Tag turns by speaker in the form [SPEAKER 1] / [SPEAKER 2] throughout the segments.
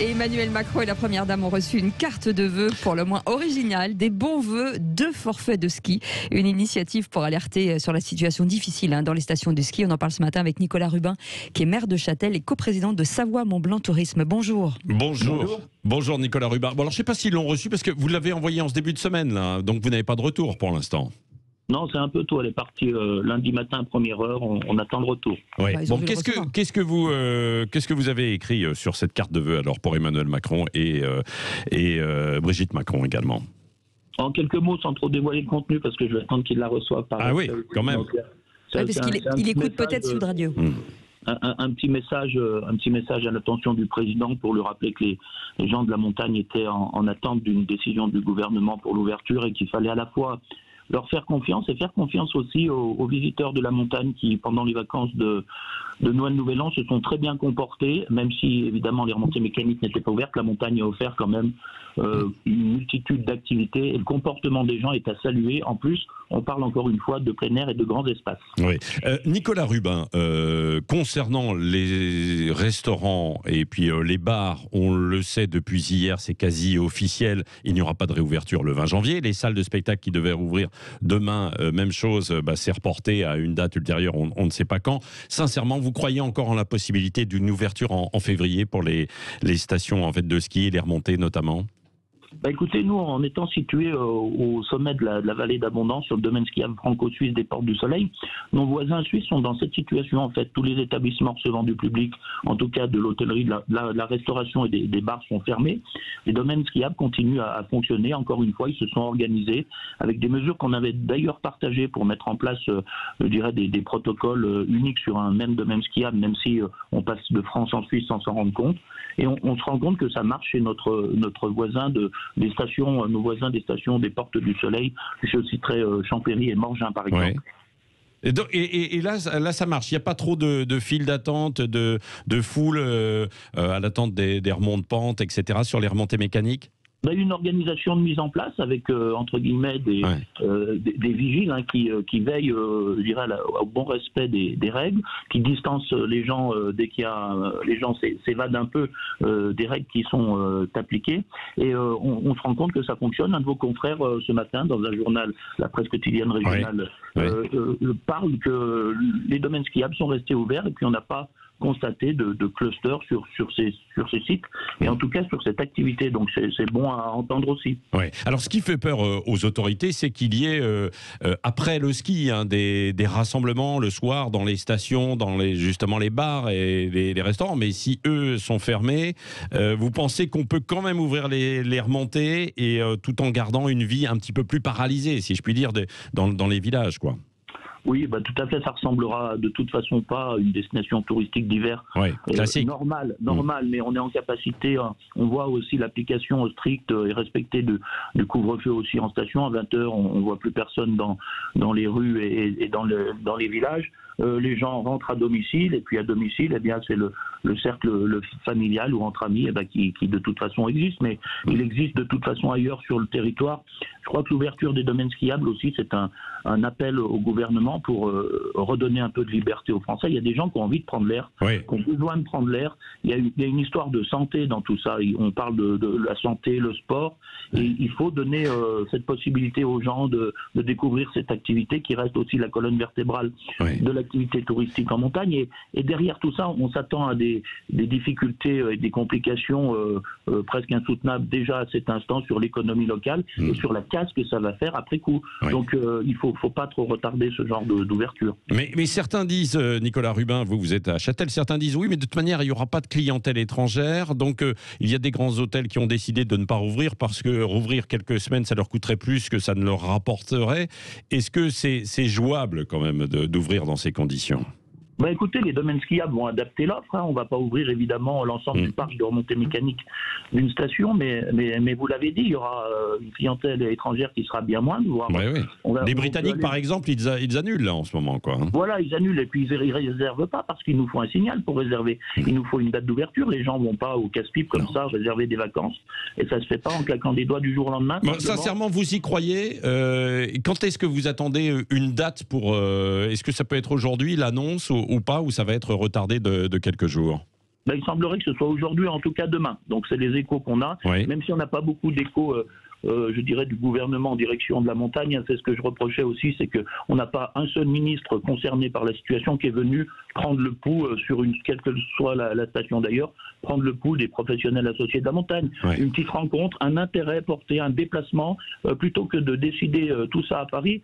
[SPEAKER 1] Et Emmanuel Macron et la première dame ont reçu une carte de vœux pour le moins originale, des bons vœux de forfait de ski. Une initiative pour alerter sur la situation difficile dans les stations de ski. On en parle ce matin avec Nicolas Rubin, qui est maire de Châtel et coprésident de Savoie-Mont-Blanc Tourisme. Bonjour.
[SPEAKER 2] Bonjour Nicolas Rubin. Bon, alors je ne sais pas s'ils l'ont reçu parce que vous l'avez envoyé en ce début de semaine, là, donc vous n'avez pas de retour pour l'instant.
[SPEAKER 3] Non, c'est un peu tôt. Elle est partie lundi matin à première heure. On attend le retour.
[SPEAKER 2] Ouais. Bon, qu'est-ce que vous avez écrit sur cette carte de vœux alors pour Emmanuel Macron et Brigitte Macron également?
[SPEAKER 3] En quelques mots, sans trop dévoiler le contenu, parce que je vais attendre qu'il la reçoive par.
[SPEAKER 2] Ah oui, quand même.
[SPEAKER 1] Ouais, parce qu'il écoute peut-être Sud Radio.
[SPEAKER 3] Un petit message à l'attention du président pour lui rappeler que les gens de la montagne étaient en attente d'une décision du gouvernement pour l'ouverture et qu'il fallait à la fois leur faire confiance et faire confiance aussi aux visiteurs de la montagne qui, pendant les vacances de Noël Nouvel An, se sont très bien comportés, même si évidemment les remontées mécaniques n'étaient pas ouvertes. La montagne a offert quand même une multitude d'activités et le comportement des gens est à saluer. En plus, on parle encore une fois de plein air et de grands espaces.
[SPEAKER 2] Oui. Nicolas Rubin, concernant les restaurants et puis les bars, on le sait depuis hier, c'est quasi officiel, il n'y aura pas de réouverture le 20 janvier. Les salles de spectacle qui devaient rouvrir demain, même chose, c'est reporté à une date ultérieure, on ne sait pas quand. Sincèrement, vous croyez encore en la possibilité d'une ouverture en février pour les stations en fait, de ski et les remontées notamment ?
[SPEAKER 3] Écoutez, nous, en étant situés au sommet de la vallée d'Abondance, sur le domaine skiable franco-suisse des Portes du Soleil, nos voisins suisses sont dans cette situation. En fait, tous les établissements recevant du public, en tout cas de l'hôtellerie, de la restauration et des bars sont fermés. Les domaines skiables continuent à fonctionner. Encore une fois, ils se sont organisés avec des mesures qu'on avait d'ailleurs partagées pour mettre en place, je dirais, des protocoles uniques sur un même domaine skiable, même si on passe de France en Suisse sans s'en rendre compte. Et on se rend compte que ça marche chez notre voisin nos voisins des stations des Portes du Soleil. Je citerai Champéry et Morgin, par exemple.
[SPEAKER 2] Ouais. Et là, ça marche. Il n'y a pas trop de files d'attente, de foule à l'attente des remontes pentes, etc. sur les remontées mécaniques.
[SPEAKER 3] Il y a une organisation de mise en place avec, entre guillemets, des vigiles qui veillent, je dirais, au bon respect des règles, qui distancent les gens dès qu'il y a... les gens s'évadent un peu des règles qui sont appliquées. Et on se rend compte que ça fonctionne. Un de vos confrères, ce matin, dans un journal, la presse quotidienne régionale, parle que les domaines skiables sont restés ouverts et puis on n'a pas constaté de clusters sur ces sites, et en tout cas sur cette activité. Donc c'est bon à entendre aussi.
[SPEAKER 2] Ouais. Alors ce qui fait peur aux autorités, c'est qu'il y ait, après le ski, des rassemblements le soir dans les stations, dans justement les bars et les restaurants. Mais si eux sont fermés, vous pensez qu'on peut quand même ouvrir les remontées et tout en gardant une vie un petit peu plus paralysée, si je puis dire, dans les villages, quoi.
[SPEAKER 3] Oui, tout à fait. Ça ressemblera de toute façon pas à une destination touristique d'hiver
[SPEAKER 2] classique.
[SPEAKER 3] Normale, mais on est en capacité. On voit aussi l'application stricte et respectée du couvre-feu aussi en station. À 20h, on voit plus personne dans les rues et dans les villages. Les gens rentrent à domicile, et puis à domicile, c'est le cercle familial ou entre amis qui de toute façon existe, mais il existe de toute façon ailleurs sur le territoire. Je crois que l'ouverture des domaines skiables aussi, c'est un appel au gouvernement pour redonner un peu de liberté aux Français. Il y a des gens qui ont envie de prendre l'air, qui ont besoin de prendre l'air. Il y a une histoire de santé dans tout ça. On parle de la santé, le sport, et il faut donner cette possibilité aux gens de découvrir cette activité qui reste aussi la colonne vertébrale de l'activité touristique en montagne. Et derrière tout ça, on s'attend à des difficultés et des complications presque insoutenables déjà à cet instant sur l'économie locale et sur la casse que ça va faire après coup. Donc il faut pas trop retarder ce genre d'ouverture.
[SPEAKER 2] Mais certains disent, Nicolas Rubin, vous êtes à Châtel, certains disent oui, mais de toute manière, il n'y aura pas de clientèle étrangère. Donc il y a des grands hôtels qui ont décidé de ne pas rouvrir parce que rouvrir quelques semaines, ça leur coûterait plus que ça ne leur rapporterait. Est-ce que c'est jouable quand même d'ouvrir dans ces conditions ?
[SPEAKER 3] Écoutez, les domaines skiables vont adapter l'offre. On ne va pas ouvrir évidemment l'ensemble du parc de remontée mécanique d'une station, mais vous l'avez dit, il y aura une clientèle étrangère qui sera bien moindre.
[SPEAKER 2] Les Britanniques, par exemple, ils annulent là en ce moment, quoi.
[SPEAKER 3] Voilà, ils annulent et puis ils ne réservent pas parce qu'il nous faut un signal pour réserver. Il nous faut une date d'ouverture. Les gens ne vont pas au casse-pipe comme ça réserver des vacances. Et ça ne se fait pas en claquant des doigts du jour au lendemain.
[SPEAKER 2] Sincèrement, vous y croyez quand est-ce que vous attendez une date pour... est-ce que ça peut être aujourd'hui, l'annonce ou pas, ou ça va être retardé de quelques jours ?
[SPEAKER 3] Ben, il semblerait que ce soit aujourd'hui, en tout cas demain. Donc c'est les échos qu'on a,
[SPEAKER 2] Oui.
[SPEAKER 3] même si on n'a pas beaucoup d'échos, je dirais, du gouvernement en direction de la montagne. C'est ce que je reprochais aussi, c'est qu'on n'a pas un seul ministre concerné par la situation qui est venu prendre le pouls sur quelle que soit la station d'ailleurs, prendre le pouls des professionnels associés de la montagne.
[SPEAKER 2] Oui.
[SPEAKER 3] Une petite rencontre, un intérêt porté, un déplacement, plutôt que de décider tout ça à Paris.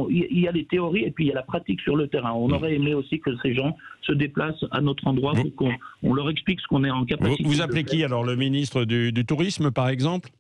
[SPEAKER 3] Il y a les théories et puis il y a la pratique sur le terrain. On aurait aimé aussi que ces gens se déplacent à notre endroit pour qu'on leur explique ce qu'on est en capacité.
[SPEAKER 2] Vous appelez qui alors, le ministre du Tourisme par exemple?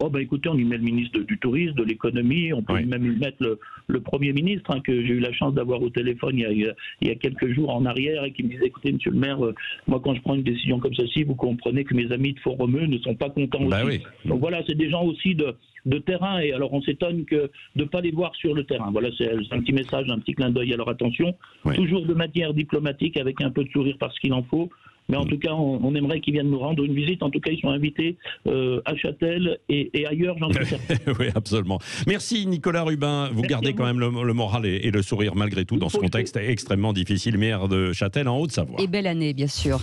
[SPEAKER 3] Oh ben écoutez, on y met le ministre du Tourisme, de l'Économie, on peut même y mettre le Premier ministre, que j'ai eu la chance d'avoir au téléphone il y a quelques jours en arrière et qui me disait, écoutez monsieur le maire, moi quand je prends une décision comme celle-ci, vous comprenez que mes amis de Font-Romeu ne sont pas contents aussi.
[SPEAKER 2] Oui.
[SPEAKER 3] Donc voilà, c'est des gens aussi de terrain et alors on s'étonne de ne pas les voir sur le terrain. Voilà, c'est un petit message, un petit clin d'œil à leur attention, toujours de manière diplomatique avec un peu de sourire parce qu'il en faut. Mais en tout cas, on aimerait qu'ils viennent nous rendre une visite. En tout cas, ils sont invités à Châtel et ailleurs, j'en suis certain.
[SPEAKER 2] Oui, absolument. Merci Nicolas Rubin. Vous gardez quand même le moral et le sourire malgré tout dans ce contexte extrêmement difficile. Maire de Châtel en Haute-Savoie.
[SPEAKER 1] Et belle année, bien sûr.